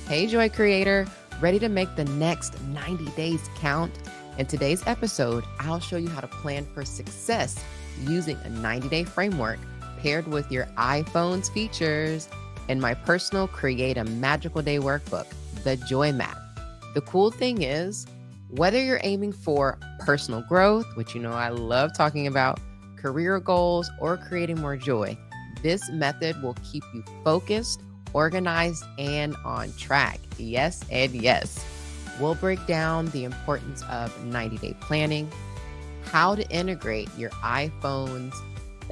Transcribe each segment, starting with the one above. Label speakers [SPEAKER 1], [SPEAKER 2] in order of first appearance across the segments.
[SPEAKER 1] Hey, Joy Creator, ready to make the next 90 days count? In today's episode, I'll show you how to plan for success using a 90-day framework paired with your iPhone's features and my personal Create a Magical Day workbook, the Joy Map. The cool thing is, whether you're aiming for personal growth, which you know I love talking about, career goals, or creating more joy, this method will keep you focused, organized, and on track. Yes, and yes. We'll break down the importance of 90-day planning, how to integrate your iPhone's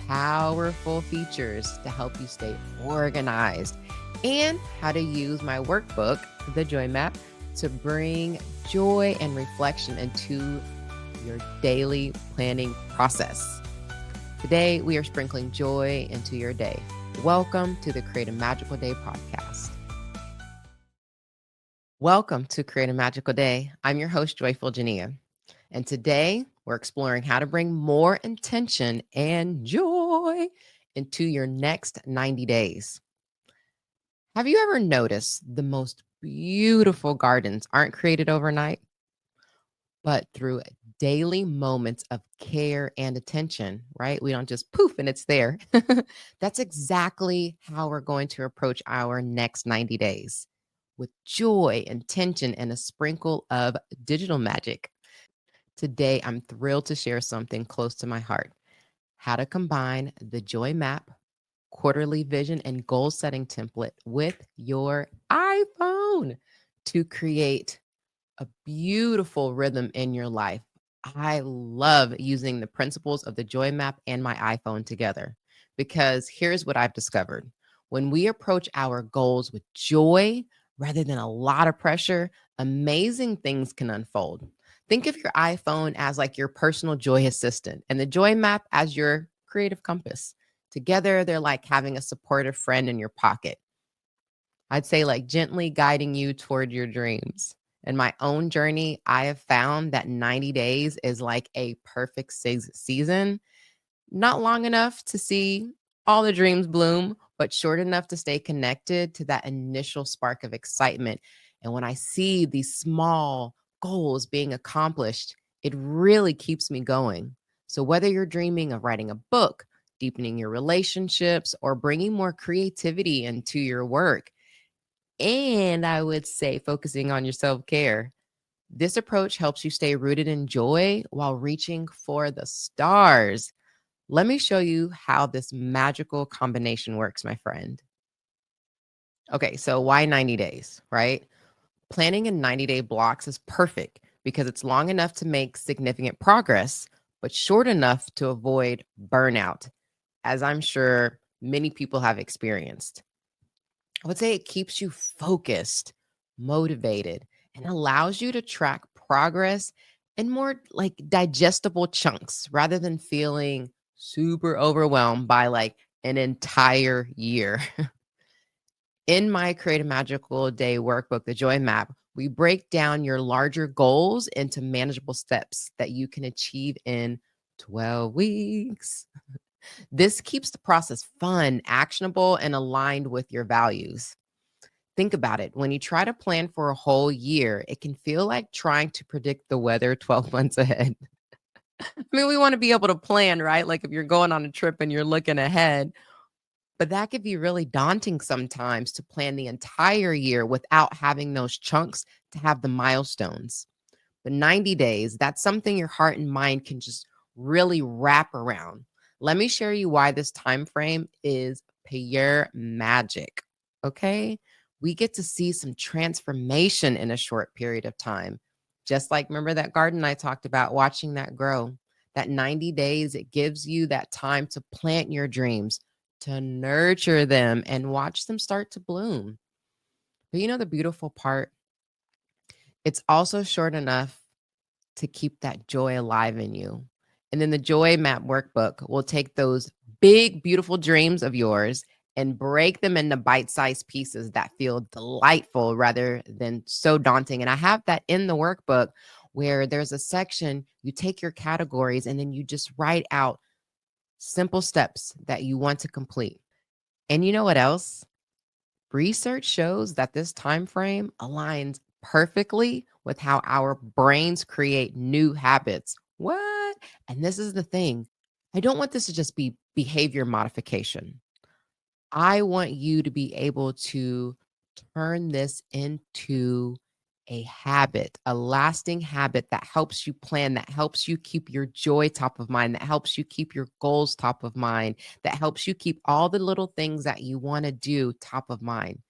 [SPEAKER 1] powerful features to help you stay organized, and how to use my workbook, the Joy Map, to bring joy and reflection into your daily planning process. Today, we are sprinkling joy into your day. Welcome to the Create a Magical Day podcast. Welcome to Create a Magical Day. I'm your host, Joyful Jania. And today, we're exploring how to bring more intention and joy into your next 90 days. Have you ever noticed the most beautiful gardens aren't created overnight, but through daily moments of care and attention, right? We don't just poof and it's there. That's exactly how we're going to approach our next 90 days with joy, intention, and a sprinkle of digital magic. Today, I'm thrilled to share something close to my heart: how to combine the Joy Map, quarterly vision, and goal setting template with your iPhone to create a beautiful rhythm in your life. I love using the principles of the Joy Map and my iPhone together because here's what I've discovered. When we approach our goals with joy rather than a lot of pressure, amazing things can unfold. Think of your iPhone as like your personal joy assistant and the Joy Map as your creative compass. Together, they're like having a supportive friend in your pocket. I'd say like gently guiding you toward your dreams. In my own journey, I have found that 90 days is like a perfect season, not long enough to see all the dreams bloom, but short enough to stay connected to that initial spark of excitement. And when I see these small goals being accomplished, it really keeps me going. So whether you're dreaming of writing a book, deepening your relationships, or bringing more creativity into your work, and I would say focusing on your self care, this approach helps you stay rooted in joy while reaching for the stars. Let me show you how this magical combination works, my friend. Okay, so why 90 days, right? Planning in 90-day blocks is perfect because it's long enough to make significant progress, but short enough to avoid burnout, as I'm sure many people have experienced. I would say it keeps you focused, motivated, and allows you to track progress in more like digestible chunks rather than feeling super overwhelmed by like an entire year. In my Create a Magical Day workbook, the Joy Map, we break down your larger goals into manageable steps that you can achieve in 12 weeks. This keeps the process fun, actionable, and aligned with your values. Think about it. When you try to plan for a whole year, it can feel like trying to predict the weather 12 months ahead. I mean, we want to be able to plan, right? Like if you're going on a trip and you're looking ahead, but that could be really daunting sometimes to plan the entire year without having those chunks to have the milestones. But 90 days, that's something your heart and mind can just really wrap around. Let me share you why this time frame is pure magic. Okay? We get to see some transformation in a short period of time. Just like remember that garden I talked about, watching that grow. That 90 days, it gives you that time to plant your dreams, to nurture them and watch them start to bloom. But you know the beautiful part? It's also short enough to keep that joy alive in you. And then the Joy Map workbook will take those big, beautiful dreams of yours and break them into bite sized pieces that feel delightful rather than so daunting. And I have that in the workbook where there's a section, you take your categories and then you just write out simple steps that you want to complete. And you know what else? Research shows that this time frame aligns perfectly with how our brains create new habits. What? And this is the thing. I don't want this to just be behavior modification. I want you to be able to turn this into a habit, a lasting habit that helps you plan, that helps you keep your joy top of mind, that helps you keep your goals top of mind, that helps you keep all the little things that you want to do top of mind.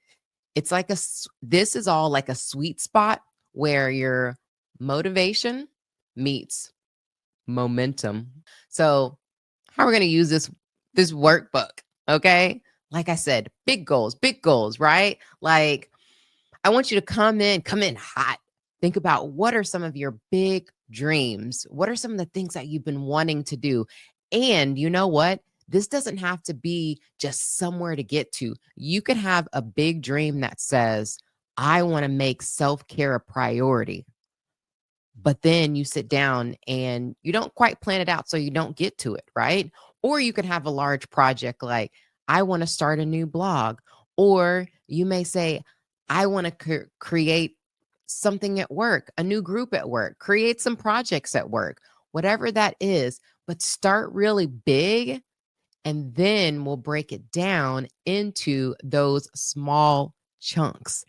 [SPEAKER 1] It's like this is all like a sweet spot where your motivation meets momentum. So, how we're going to use this workbook, okay? Like I said, big goals, right? Like I want you to come in hot. Think about what are some of your big dreams? What are some of the things that you've been wanting to do? And you know what? This doesn't have to be just somewhere to get to. You could have a big dream that says, I want to make self care a priority. But then you sit down and you don't quite plan it out so you don't get to it, right? Or you could have a large project like, I want to start a new blog. Or you may say, I want to create something at work, a new group at work, create some projects at work, whatever that is. But start really big and then we'll break it down into those small chunks.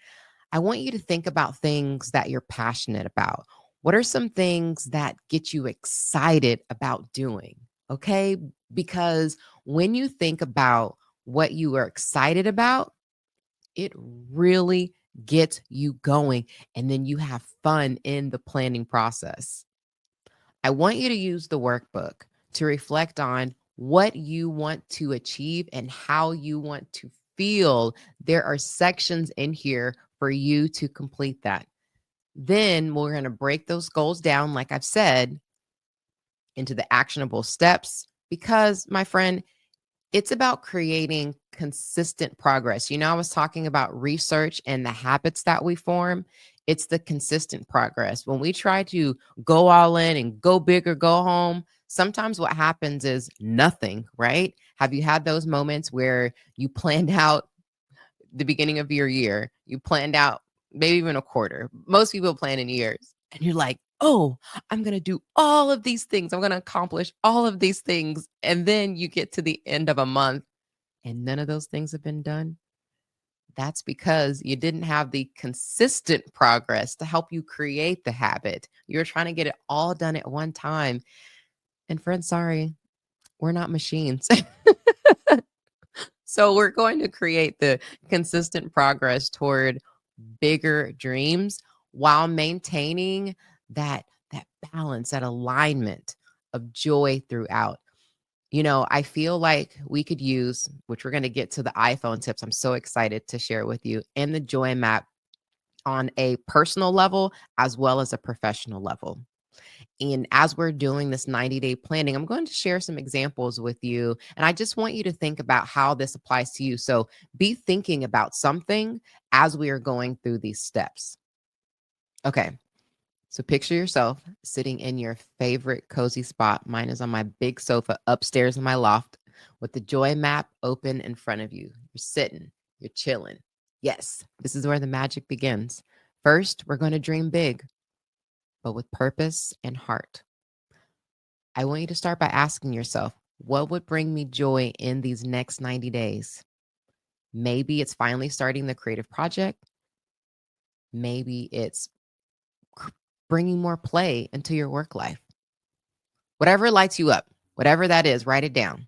[SPEAKER 1] I want you to think about things that you're passionate about. What are some things that get you excited about doing? Okay. Because when you think about what you are excited about, it really gets you going. And then you have fun in the planning process. I want you to use the workbook to reflect on what you want to achieve and how you want to feel. There are sections in here for you to complete that. Then we're going to break those goals down, like I've said, into the actionable steps because, my friend, it's about creating consistent progress. I was talking about research and the habits that we form. It's the consistent progress. When we try to go all in and go big or go home, sometimes what happens is nothing, right? Have you had those moments where you planned out the beginning of your year, you planned out maybe even a quarter? Most people plan in years, and you're like, oh, I'm going to do all of these things. I'm going to accomplish all of these things. And then you get to the end of a month and none of those things have been done. That's because you didn't have the consistent progress to help you create the habit. You're trying to get it all done at one time. And friends, sorry, we're not machines. So we're going to create the consistent progress toward bigger dreams while maintaining that balance, that alignment of joy throughout. I feel like we could use, which we're going to get to the iPhone tips. I'm so excited to share with you, and the joy map on a personal level as well as a professional level. And as we're doing this 90-day planning, I'm going to share some examples with you. And I just want you to think about how this applies to you. So be thinking about something as we are going through these steps. Okay. So picture yourself sitting in your favorite cozy spot. Mine is on my big sofa upstairs in my loft with the joy map open in front of you. You're sitting, you're chilling. Yes, this is where the magic begins. First, we're going to dream big, but with purpose and heart. I want you to start by asking yourself, what would bring me joy in these next 90 days? Maybe it's finally starting the creative project. Maybe it's bringing more play into your work life. Whatever lights you up, whatever that is, write it down.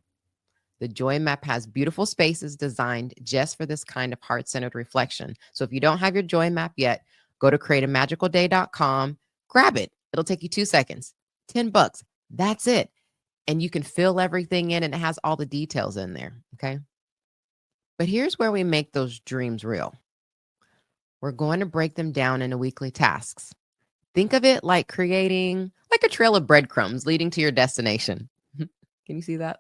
[SPEAKER 1] The Joy Map has beautiful spaces designed just for this kind of heart centered reflection. So if you don't have your Joy Map yet, go to createamagicalday.com, grab it. It'll take you 2 seconds, $10. That's it. And you can fill everything in and it has all the details in there. Okay. But here's where we make those dreams real. We're going to break them down into weekly tasks. Think of it like creating like a trail of breadcrumbs leading to your destination. Can you see that?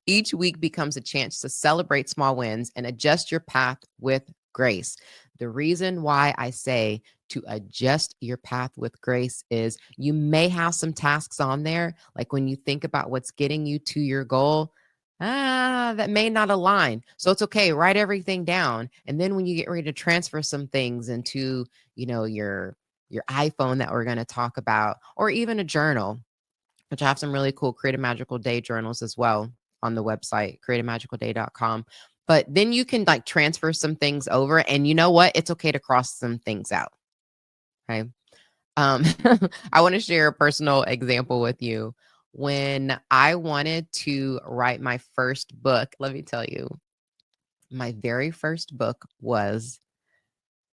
[SPEAKER 1] Each week becomes a chance to celebrate small wins and adjust your path with grace. The reason why I say to adjust your path with grace is you may have some tasks on there. Like when you think about what's getting you to your goal, that may not align. So it's okay. Write everything down. And then when you get ready to transfer some things into, your iPhone that we're going to talk about, or even a journal, which I have some really cool Create a Magical Day journals as well on the website, createamagicalday.com. But then you can like transfer some things over. And you know what? It's okay to cross some things out. Okay. Um, I want to share a personal example with you. When I wanted to write my first book, let me tell you, my very first book was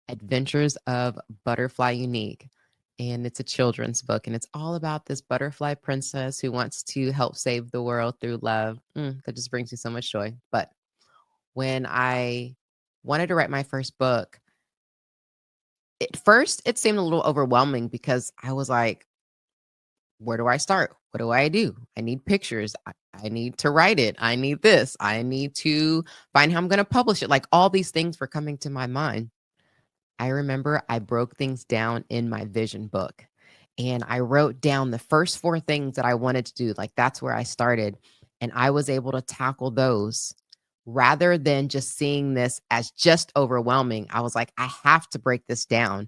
[SPEAKER 1] Adventures of Butterfly Unique. And it's a children's book, and it's all about this butterfly princess who wants to help save the world through love. That just brings me so much joy. But when I wanted to write my first book, at first it seemed a little overwhelming because I was like, where do I start? What do I do? I need pictures. I need to write it. I need this. I need to find how I'm going to publish it. Like all these things were coming to my mind. I remember I broke things down in my vision book and I wrote down the first four things that I wanted to do. Like that's where I started. And I was able to tackle those rather than just seeing this as just overwhelming. I was like, I have to break this down.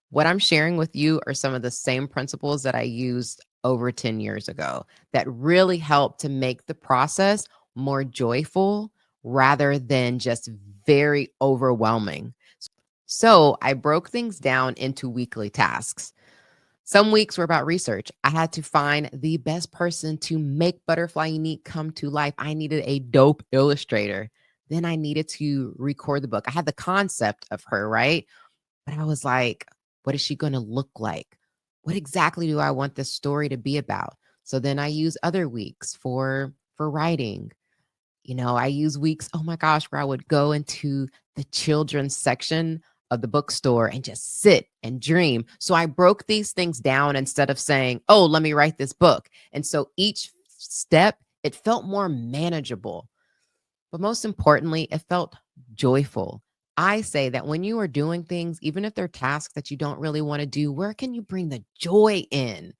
[SPEAKER 1] What I'm sharing with you are some of the same principles that I used over 10 years ago that really help to make the process more joyful rather than just very overwhelming. So I broke things down into weekly tasks. Some weeks were about research. I had to find the best person to make Butterfly Unique come to life. I needed a dope illustrator. Then I needed to record the book. I had the concept of her, right? But I was like, what is she going to look like? What exactly do I want this story to be about? So then I use other weeks for writing. I use weeks, oh my gosh, where I would go into the children's section of the bookstore and just sit and dream. So I broke these things down instead of saying, oh, let me write this book. And so each step, it felt more manageable. But most importantly, it felt joyful. I say that when you are doing things, even if they're tasks that you don't really want to do, where can you bring the joy in?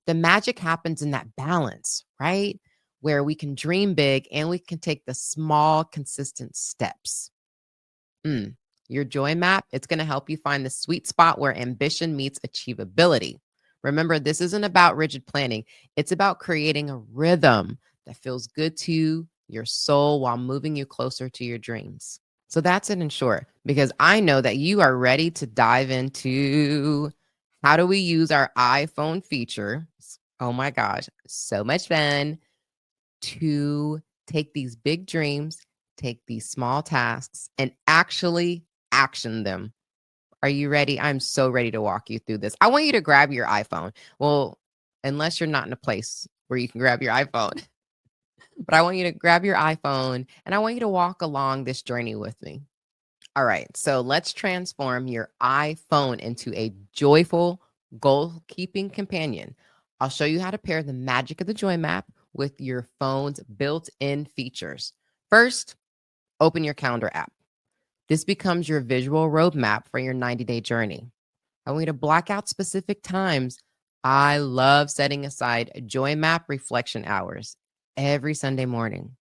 [SPEAKER 1] The magic happens in that balance, right? Where we can dream big and we can take the small, consistent steps. Mm. Your joy map, it's going to help you find the sweet spot where ambition meets achievability. Remember, this isn't about rigid planning, it's about creating a rhythm that feels good to your soul while moving you closer to your dreams. So that's it in short, because I know that you are ready to dive into how do we use our iPhone feature. Oh my gosh, so much fun to take these big dreams, take these small tasks, and actually action them. Are you ready? I'm so ready to walk you through this. I want you to grab your iPhone. Well, unless you're not in a place where you can grab your iPhone, but I want you to grab your iPhone and I want you to walk along this journey with me. All right. So let's transform your iPhone into a joyful goal keeping companion. I'll show you how to pair the magic of the Joy Map with your phone's built in features. First, open your calendar app. This becomes your visual roadmap for your 90-day journey. I want you to block out specific times. I love setting aside Joy Map reflection hours every Sunday morning.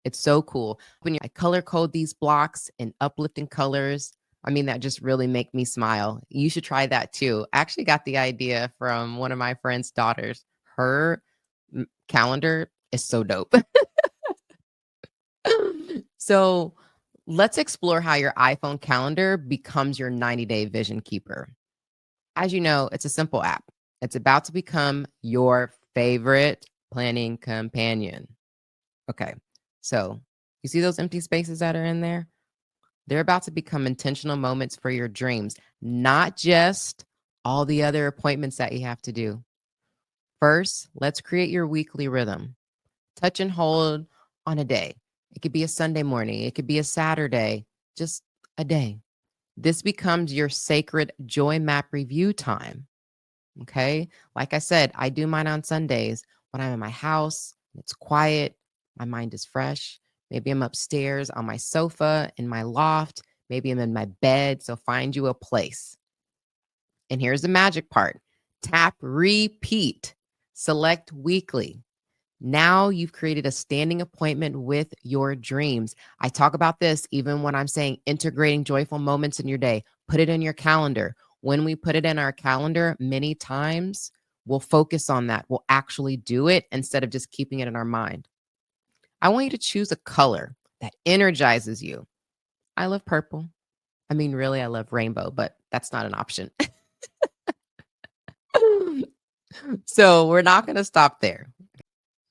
[SPEAKER 1] It's so cool. I color code these blocks in uplifting colors, I mean, that just really make me smile. You should try that too. I actually got the idea from one of my friend's daughters. Her calendar is so dope. So let's explore how your iPhone calendar becomes your 90-day vision keeper. As you know, it's a simple app. It's about to become your favorite planning companion. Okay. So you see those empty spaces that are in there? They're about to become intentional moments for your dreams, not just all the other appointments that you have to do. First, let's create your weekly rhythm. Touch and hold on a day. It could be a Sunday morning, it could be a Saturday, just a day. This becomes your sacred joy map review time. Okay. Like I said, I do mine on Sundays when I'm in my house, it's quiet, my mind is fresh. Maybe I'm upstairs on my sofa in my loft. Maybe I'm in my bed. So find you a place. And here's the magic part: tap repeat, select weekly. Now you've created a standing appointment with your dreams. I talk about this even when I'm saying integrating joyful moments in your day. Put it in your calendar. When we put it in our calendar, many times we'll focus on that. We'll actually do it instead of just keeping it in our mind. I want you to choose a color that energizes you. I love purple. I mean, really, I love rainbow, but that's not an option. So we're not going to stop there.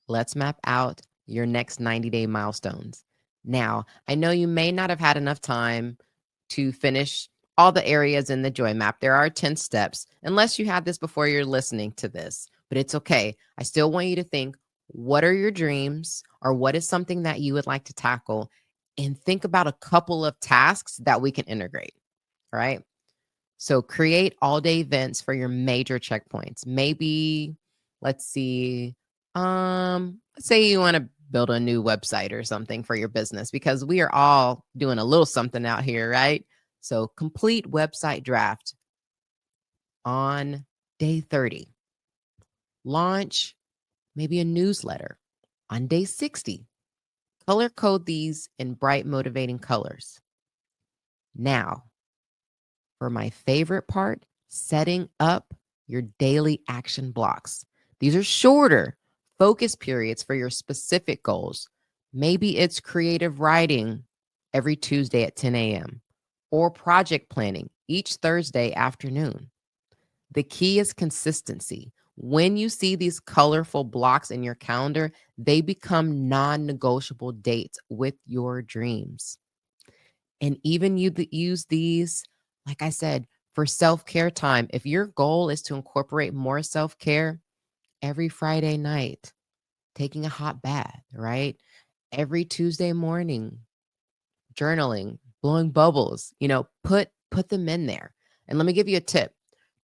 [SPEAKER 1] Let's map out your next 90-day milestones. Now, I know you may not have had enough time to finish all the areas in the joy map. There are 10 steps, unless you had this before you're listening to this, but it's okay. I still want you to think, what are your dreams, or what is something that you would like to tackle? And think about a couple of tasks that we can integrate, right? So create all day events for your major checkpoints. Maybe, let's see, let's say you want to build a new website or something for your business, because we are all doing a little something out here, right? So complete website draft on day 30. Launch maybe a newsletter on day 60. Color code these in bright, motivating colors. Now, for my favorite part, setting up your daily action blocks. These are shorter focus periods for your specific goals. Maybe it's creative writing every Tuesday at 10 a.m. or project planning each Thursday afternoon. The key is consistency. When you see these colorful blocks in your calendar, they become non negotiable dates with your dreams. And even you use these, like I said, for self-care time. If your goal is to incorporate more self-care every Friday night, taking a hot bath, right? Every Tuesday morning, journaling, blowing bubbles, put them in there. And let me give you a tip.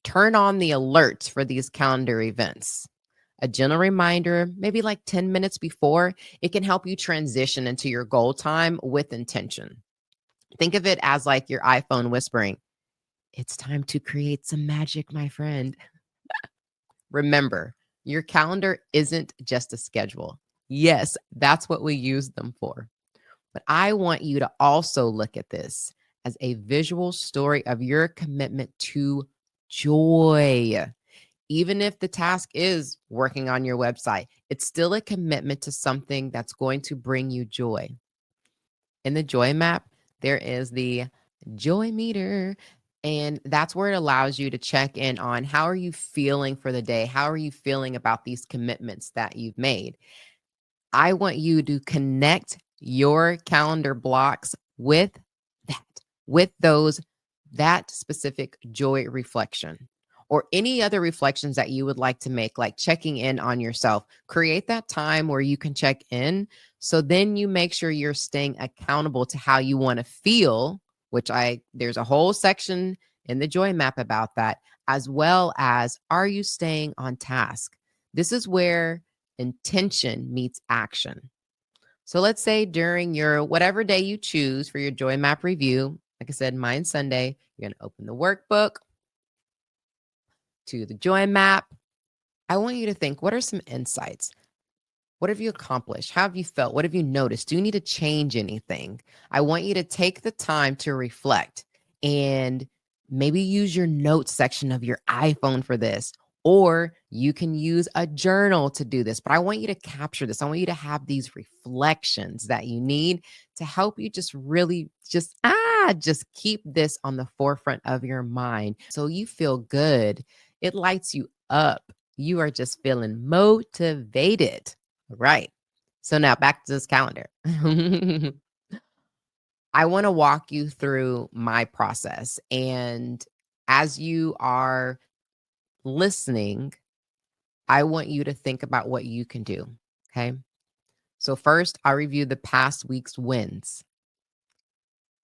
[SPEAKER 1] Turn on the alerts for these calendar events. A gentle reminder, maybe like 10 minutes before, it can help you transition into your goal time with intention. Think of it as like your iPhone whispering, "It's time to create some magic, my friend." Remember, your calendar isn't just a schedule. Yes, that's what we use them for. But I want you to also look at this as a visual story of your commitment to joy. Even if the task is working on your website, it's still a commitment to something that's going to bring you joy. In the joy map, there is the joy meter. And that's where it allows you to check in on how are you feeling for the day? How are you feeling about these commitments that you've made? I want you to connect your calendar blocks with that, with that specific joy reflection or any other reflections that you would like to make, like checking in on yourself. Create that time where you can check in. So then you make sure you're staying accountable to how you want to feel, there's a whole section in the joy map about that, as well as are you staying on task? This is where intention meets action. So let's say during your whatever day you choose for your joy map review, like I said, mine's Sunday, you're going to open the workbook to the joy map. I want you to think, what are some insights? What have you accomplished? How have you felt? What have you noticed? Do you need to change anything? I want you to take the time to reflect and maybe use your notes section of your iPhone for this, or you can use a journal to do this. But I want you to capture this. I want you to have these reflections that you need to help you just really just keep this on the forefront of your mind so you feel good. It lights you up. You are just feeling motivated. Right. So now back to this calendar. I want to walk you through my process. And as you are listening, I want you to think about what you can do. Okay. So, first, I review the past week's wins,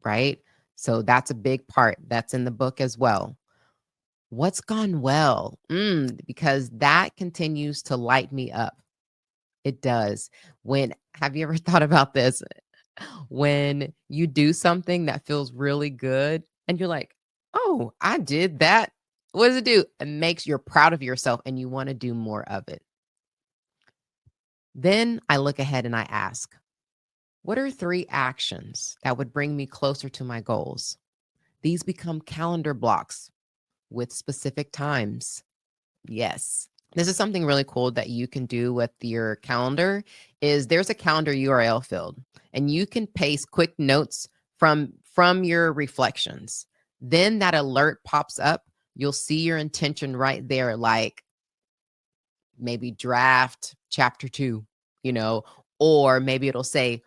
[SPEAKER 1] right? So, that's a big part. That's in the book as well. What's gone well? Because that continues to light me up. It does. Have you ever thought about this? When you do something that feels really good and you're like, "Oh, I did that." What does it do? It makes you're proud of yourself and you want to do more of it. Then I look ahead and I ask, what are 3 actions that would bring me closer to my goals? These become calendar blocks with specific times. Yes. This is something really cool that you can do with your calendar is there's a calendar URL field and you can paste quick notes from your reflections. Then that alert pops up. You'll see your intention right there, like maybe draft chapter 2, you know, or maybe it'll say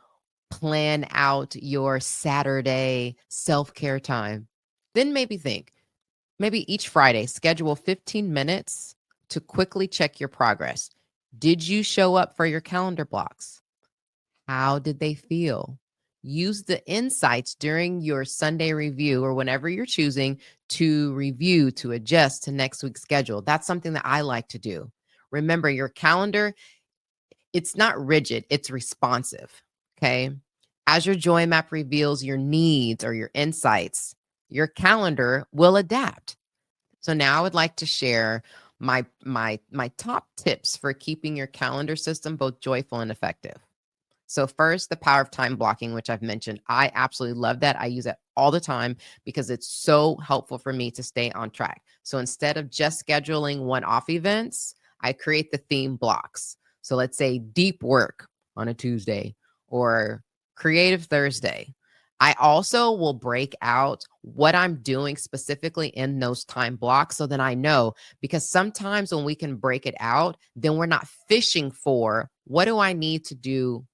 [SPEAKER 1] plan out your Saturday self-care time. Then maybe think, maybe each Friday, schedule 15 minutes to quickly check your progress. Did you show up for your calendar blocks? How did they feel? Use the insights during your Sunday review or whenever you're choosing to review to adjust to next week's schedule. That's something that I like to do. Remember, your calendar, it's not rigid, it's responsive. Okay. As your joy map reveals your needs or your insights, your calendar will adapt. So now I would like to share my top tips for keeping your calendar system both joyful and effective. So first, the power of time blocking, which I've mentioned. I absolutely love that. I use it all the time because it's so helpful for me to stay on track. So instead of just scheduling one-off events, I create the theme blocks. So let's say deep work on a Tuesday or creative Thursday. I also will break out what I'm doing specifically in those time blocks so that I know, because sometimes when we can break it out, then we're not fishing for what do I need to do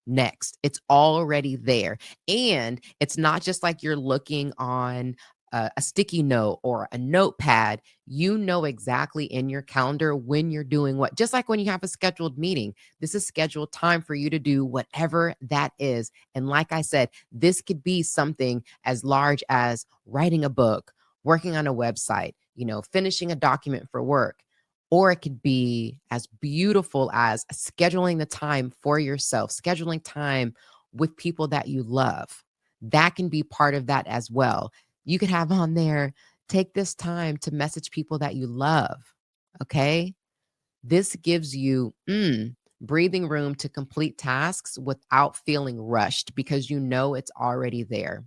[SPEAKER 1] next. It's already there. And it's not just like you're looking on a sticky note or a notepad. You know exactly in your calendar when you're doing what. Just like when you have a scheduled meeting, this is scheduled time for you to do whatever that is. And like I said, this could be something as large as writing a book, working on a website, finishing a document for work, or it could be as beautiful as scheduling the time for yourself, scheduling time with people that you love. That can be part of that as well. You could have on there, take this time to message people that you love. Okay. This gives you breathing room to complete tasks without feeling rushed because you know it's already there.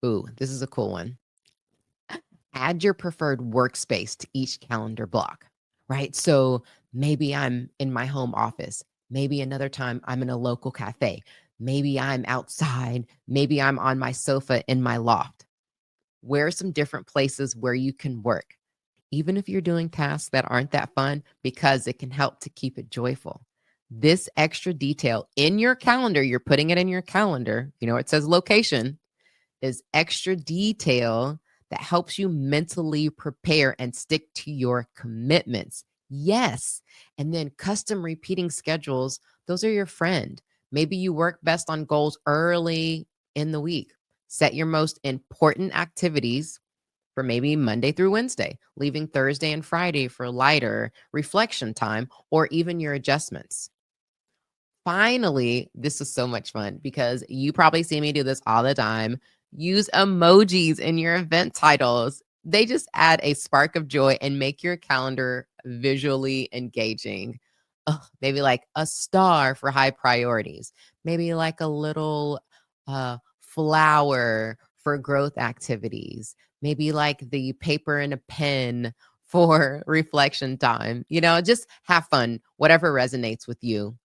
[SPEAKER 1] Ooh, this is a cool one. Add your preferred workspace to each calendar block, right? So maybe I'm in my home office. Maybe another time I'm in a local cafe. Maybe I'm outside. Maybe I'm on my sofa in my loft. Where are some different places where you can work, even if you're doing tasks that aren't that fun, because it can help to keep it joyful. This extra detail in your calendar, you're putting it in your calendar, it says location, is extra detail that helps you mentally prepare and stick to your commitments. Yes. And then custom repeating schedules, those are your friend. Maybe you work best on goals early in the week. Set your most important activities for maybe Monday through Wednesday, leaving Thursday and Friday for lighter reflection time or even your adjustments. Finally, this is so much fun because you probably see me do this all the time. Use emojis in your event titles. They just add a spark of joy and make your calendar visually engaging. Maybe like a star for high priorities, maybe like a little flower for growth activities, maybe like the paper and a pen for reflection time. Just have fun, whatever resonates with you.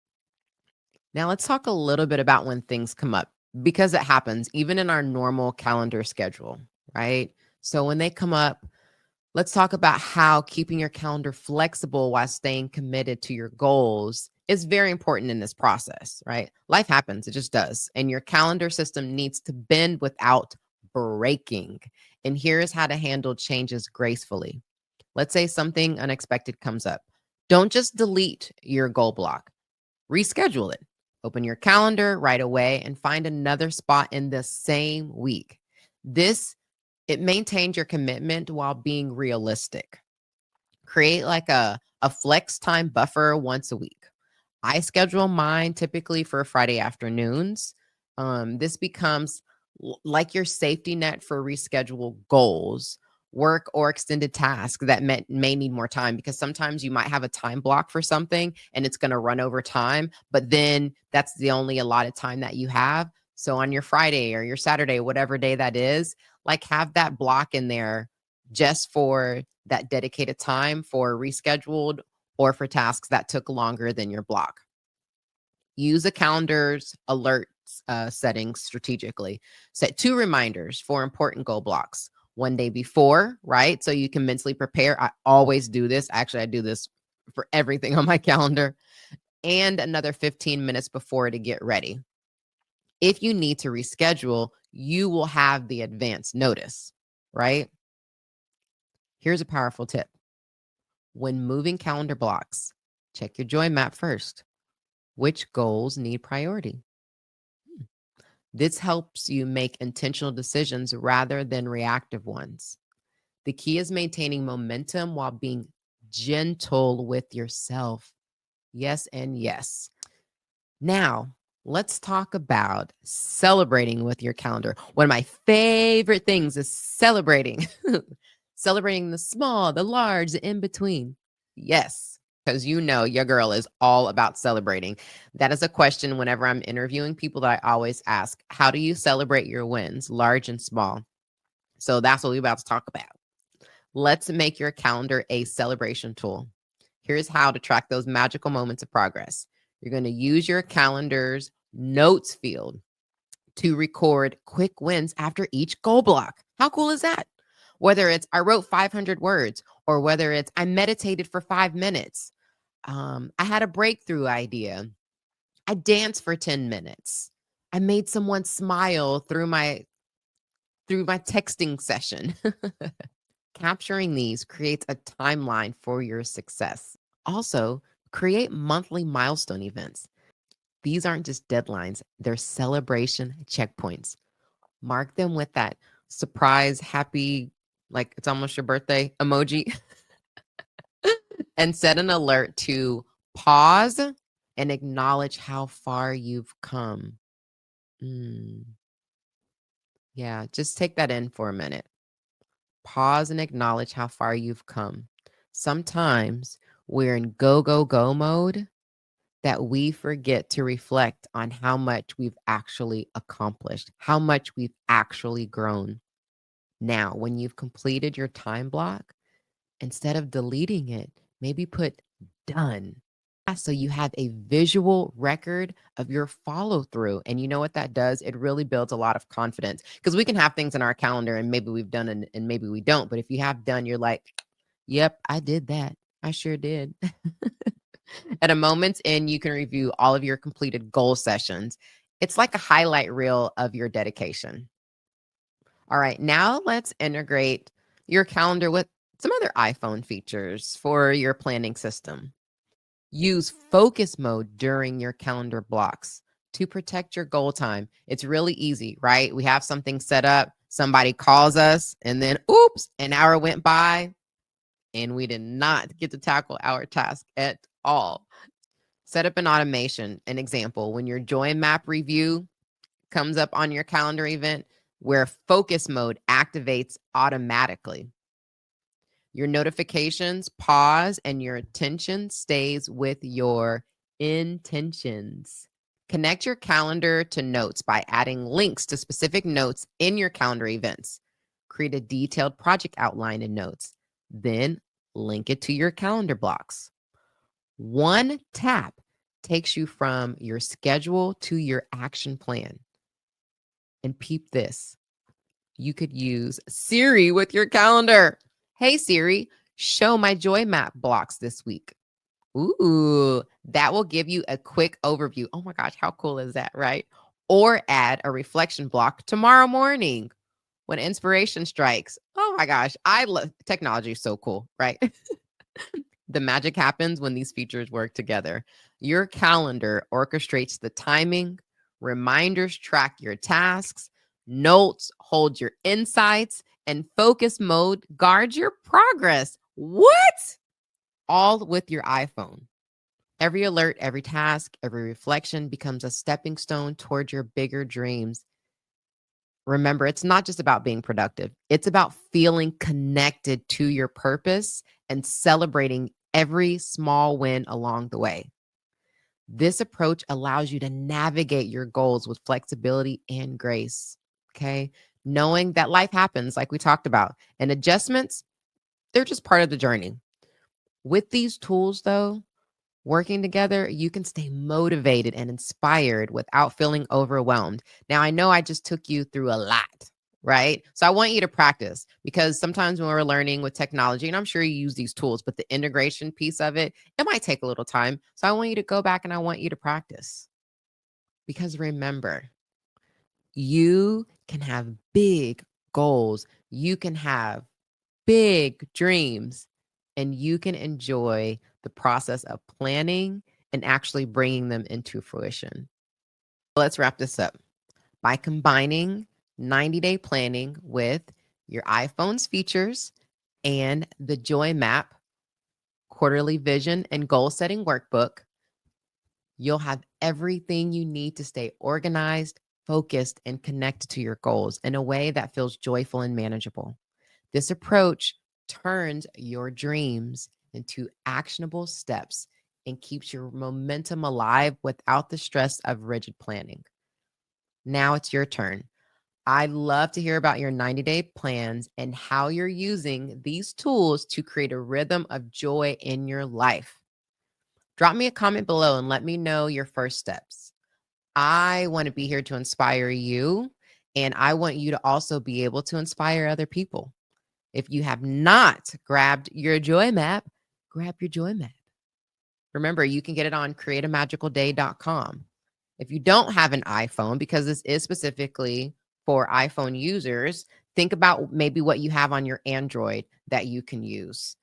[SPEAKER 1] Now, let's talk a little bit about when things come up because it happens even in our normal calendar schedule, right? So, when they come up, let's talk about how keeping your calendar flexible while staying committed to your goals is very important in this process, right? Life happens, it just does. And your calendar system needs to bend without breaking. And here's how to handle changes gracefully. Let's say something unexpected comes up. Don't just delete your goal block, reschedule it. Open your calendar right away and find another spot in the same week. This, it maintains your commitment while being realistic. Create like a flex time buffer once a week. I schedule mine typically for Friday afternoons. This becomes like your safety net for reschedule goals work or extended tasks that may need more time, because sometimes you might have a time block for something and it's going to run over time, but then that's the only allotted time that you have. So on your Friday or your Saturday, whatever day that is, like have that block in there just for that dedicated time for rescheduled or for tasks that took longer than your block. Use a calendar's alert settings strategically. Set 2 reminders for important goal blocks. One day before, right? So you can mentally prepare. I always do this. Actually, I do this for everything on my calendar. And another 15 minutes before to get ready. If you need to reschedule, you will have the advance notice, right? Here's a powerful tip. When moving calendar blocks, check your joy map first. Which goals need priority? This helps you make intentional decisions rather than reactive ones. The key is maintaining momentum while being gentle with yourself. Yes, and yes. Now, let's talk about celebrating with your calendar. One of my favorite things is celebrating. Celebrating the small, the large, the in between. Yes, because your girl is all about celebrating. That is a question whenever I'm interviewing people that I always ask. How do you celebrate your wins, large and small? So that's what we're about to talk about. Let's make your calendar a celebration tool. Here's how to track those magical moments of progress. You're going to use your calendar's notes field to record quick wins after each goal block. How cool is that? Whether it's I wrote 500 words or whether it's I meditated for 5 minutes. I had a breakthrough idea. I danced for 10 minutes. I made someone smile through my texting session. Capturing these creates a timeline for your success. Also, create monthly milestone events. These aren't just deadlines, they're celebration checkpoints. Mark them with that surprise, happy, like it's almost your birthday emoji, and set an alert to pause and acknowledge how far you've come. Yeah, just take that in for a minute. Pause and acknowledge how far you've come. Sometimes we're in go, go, go mode that we forget to reflect on how much we've actually accomplished, how much we've actually grown. Now, when you've completed your time block, instead of deleting it, maybe put done. So you have a visual record of your follow through. And you know what that does? It really builds a lot of confidence, because we can have things in our calendar and maybe we've done and maybe we don't. But if you have done, you're like, yep, I did that. I sure did. At a moment's end, you can review all of your completed goal sessions. It's like a highlight reel of your dedication. All right, now let's integrate your calendar with some other iPhone features for your planning system. Use focus mode during your calendar blocks to protect your goal time. It's really easy, right? We have something set up, somebody calls us, and then oops, an hour went by and we did not get to tackle our task at all. Set up an automation. An example, when your joy map review comes up on your calendar event, where focus mode activates automatically. Your notifications pause and your attention stays with your intentions. Connect your calendar to notes by adding links to specific notes in your calendar events. Create a detailed project outline in notes. Then link it to your calendar blocks. One tap takes you from your schedule to your action plan. And peep this, you could use Siri with your calendar. Hey, Siri, show my joy map blocks this week. Ooh, that will give you a quick overview. Oh my gosh, how cool is that, right? Or add a reflection block tomorrow morning when inspiration strikes. Oh my gosh, I love technology, is so cool, right? The magic happens when these features work together. Your calendar orchestrates the timing, reminders track your tasks, notes hold your insights, and focus mode guards your progress. What? All with your iPhone. Every alert, every task, every reflection becomes a stepping stone toward your bigger dreams. Remember, it's not just about being productive, it's about feeling connected to your purpose and celebrating every small win along the way. This approach allows you to navigate your goals with flexibility and grace. Okay. Knowing that life happens, like we talked about, and adjustments, they're just part of the journey. With these tools, though, working together, you can stay motivated and inspired without feeling overwhelmed. Now, I know I just took you through a lot, right? So I want you to practice because sometimes when we're learning with technology, and I'm sure you use these tools, but the integration piece of it, it might take a little time. So I want you to go back and I want you to practice because remember, you can have big goals, you can have big dreams, and you can enjoy the process of planning and actually bringing them into fruition. Let's wrap this up by combining 90-day planning with your iPhone's features and the Joy Map quarterly vision and goal setting workbook. You'll have everything you need to stay organized, focused, and connected to your goals in a way that feels joyful and manageable. This approach turns your dreams into actionable steps and keeps your momentum alive without the stress of rigid planning. Now it's your turn. I'd love to hear about your 90-day plans and how you're using these tools to create a rhythm of joy in your life. Drop me a comment below and let me know your first steps. I want to be here to inspire you, and I want you to also be able to inspire other people. If you have not grabbed your Joy Map, grab your Joy Map. Remember, you can get it on createamagicalday.com. If you don't have an iPhone, because this is specifically for iPhone users, think about maybe what you have on your Android that you can use.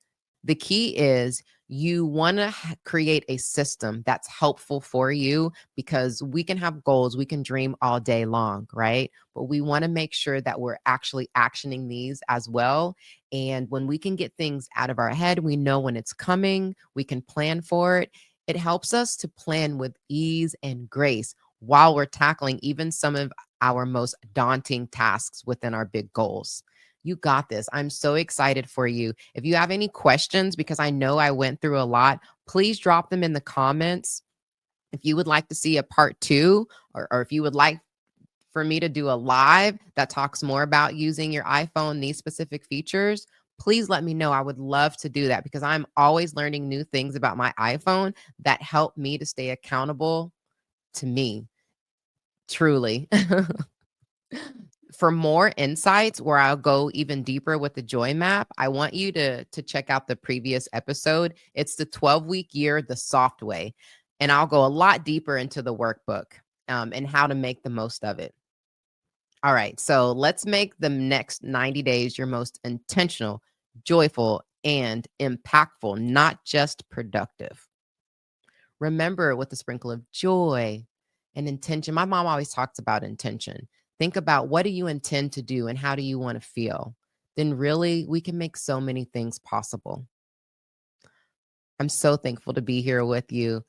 [SPEAKER 1] The key is you want to create a system that's helpful for you because we can have goals, we can dream all day long, right? But we want to make sure that we're actually actioning these as well. And when we can get things out of our head, we know when it's coming, we can plan for it. It helps us to plan with ease and grace while we're tackling even some of our most daunting tasks within our big goals. You got this. I'm so excited for you. If you have any questions, because I know I went through a lot, please drop them in the comments. If you would like to see a part two, or if you would like for me to do a live that talks more about using your iPhone, these specific features, please let me know. I would love to do that because I'm always learning new things about my iPhone that help me to stay accountable to me, truly. For more insights where I'll go even deeper with the Joy Map, I want you to check out the previous episode. It's the 12-week year the soft way. And I'll go a lot deeper into the workbook and how to make the most of it. All right, so let's make the next 90 days your most intentional, joyful, and impactful, not just productive. Remember with a sprinkle of joy and intention. My mom always talks about intention. Think about what do you intend to do and how do you want to feel? Then really we can make so many things possible. I'm so thankful to be here with you.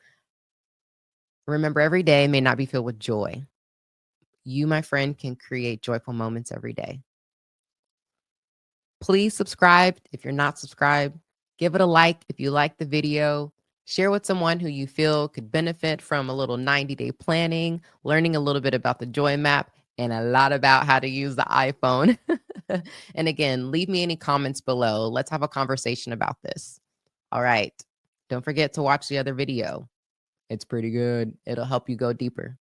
[SPEAKER 1] Remember, every day may not be filled with joy. You, my friend, can create joyful moments every day. Please subscribe if you're not subscribed. Give it a like if you like the video. Share with someone who you feel could benefit from a little 90-day planning, learning a little bit about the Joy Map, and a lot about how to use the iPhone. And again, leave me any comments below. Let's have a conversation about this. All right. Don't forget to watch the other video. It's pretty good. It'll help you go deeper.